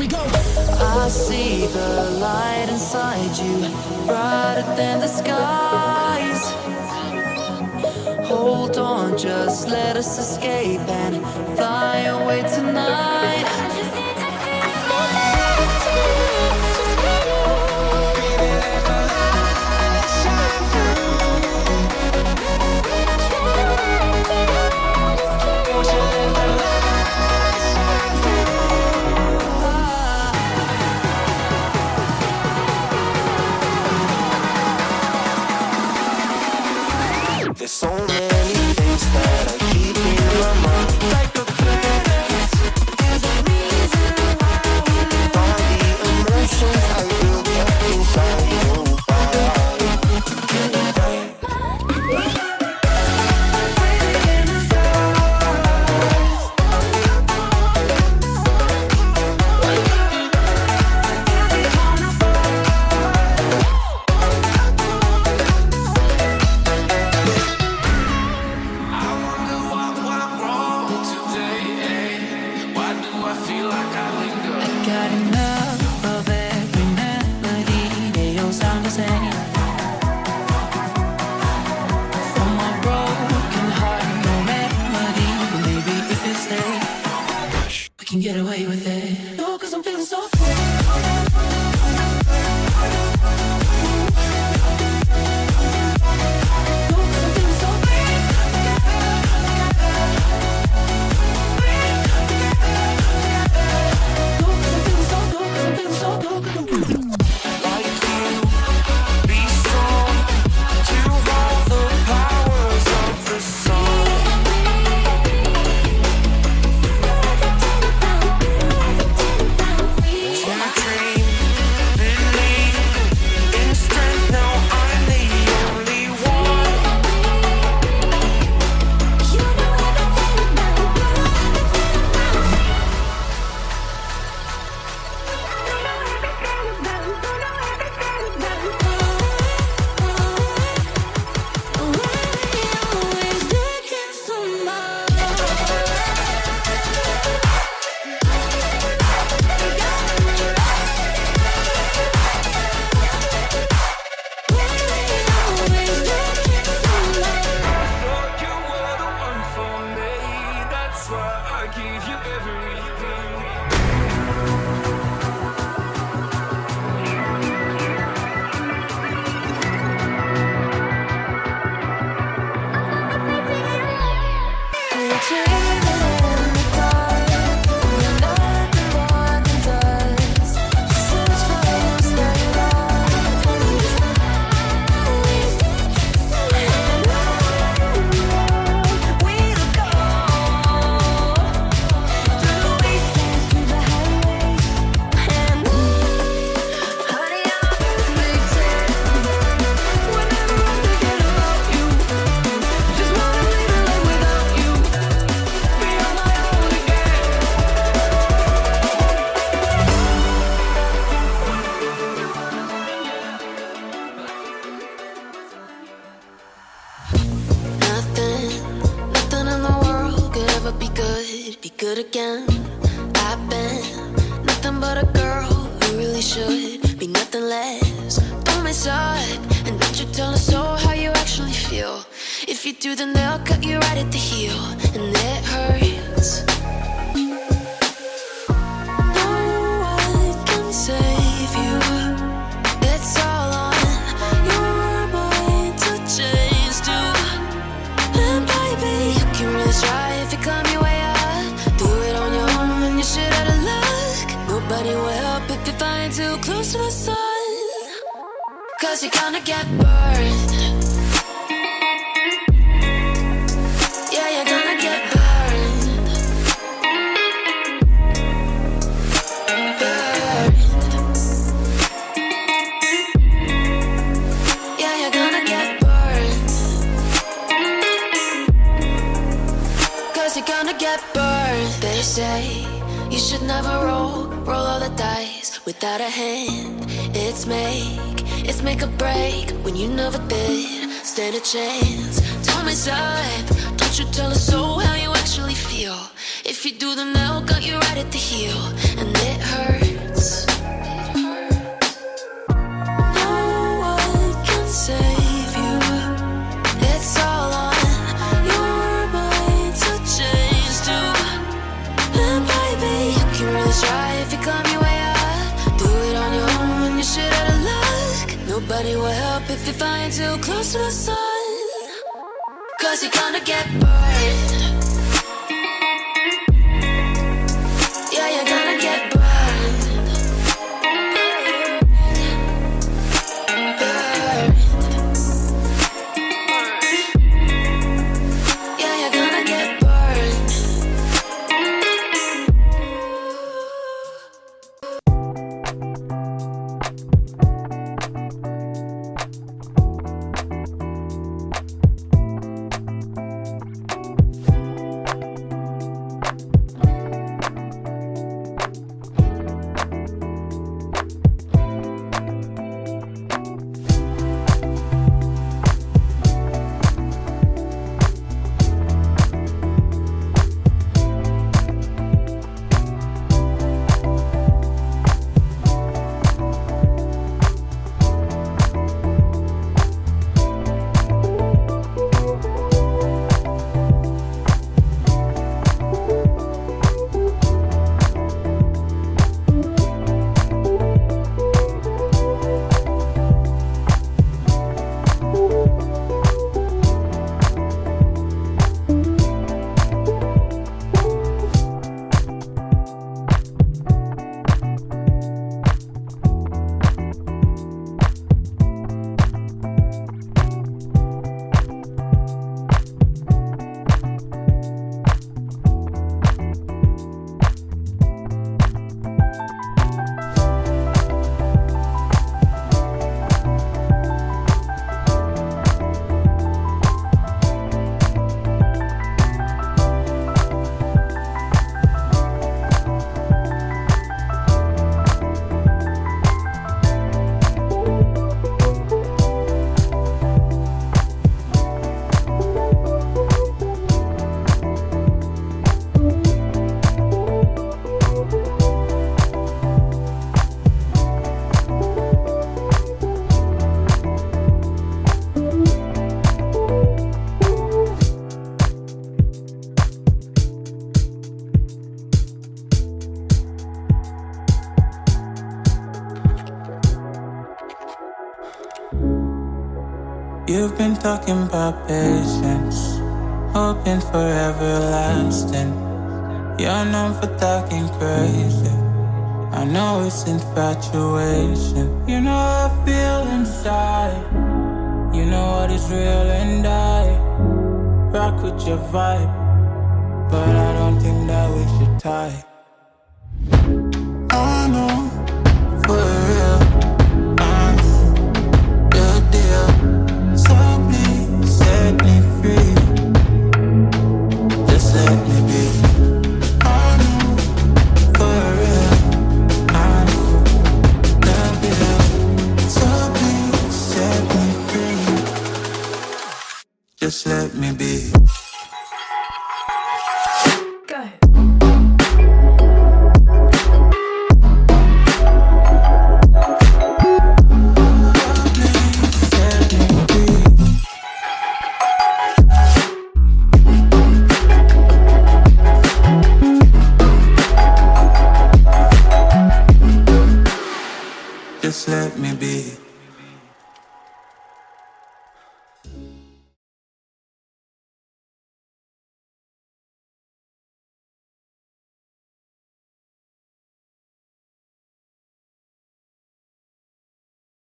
we go. I see the light inside you, brighter than the skies. Hold on, just let us escape and fly away tonight. There's so many things that I keep in my mind, like a threat. There's a reason why all the emotions I built up inside you. Got enough of every melody. They all sound the same. From my broken heart, no remedy. But maybe if you stay, we can get away with it. No, 'cause I'm feeling so free. Be good again. I've been nothing but a girl who really should be nothing less. Don't mess up and don't you tell us so how you actually feel. If you do, then they'll cut you right at the heel, and it hurts. No one can save you. It's all on your mind to change too. And baby, you can really try if you climb your way up. Do it on your own and you're shit out of luck. Nobody will help if you're flying too close to the sun. 'Cause you're gonna get burned. Yeah, you're gonna get burned. Burned. Yeah, you're gonna get burned. 'Cause you're gonna get burned. They say you should never roll all the dice without a hand. It's make or break when you never did stand a chance. Tell me, side, don't you tell us so how you actually feel. If you do, then they'll cut you right at the heel, and it hurts. can really try if you climb your way out. Do it on your own when you're shit out of luck. Nobody will help if you're flying too close to the sun. 'Cause you're gonna get burned. Yeah, you're gonna get burned. Burned. Yeah, you're gonna get burned. You've been talking about patience, hoping for everlasting. You're known for talking crazy. I know it's infatuation. You know how I feel inside. You know what is real and I rock with your vibe, but I don't think that we should tie. I know, for real, I know the deal. So please set me free. Just let me be. I know, for real, I know the deal. So please set me free. Just let me be. Just let me be.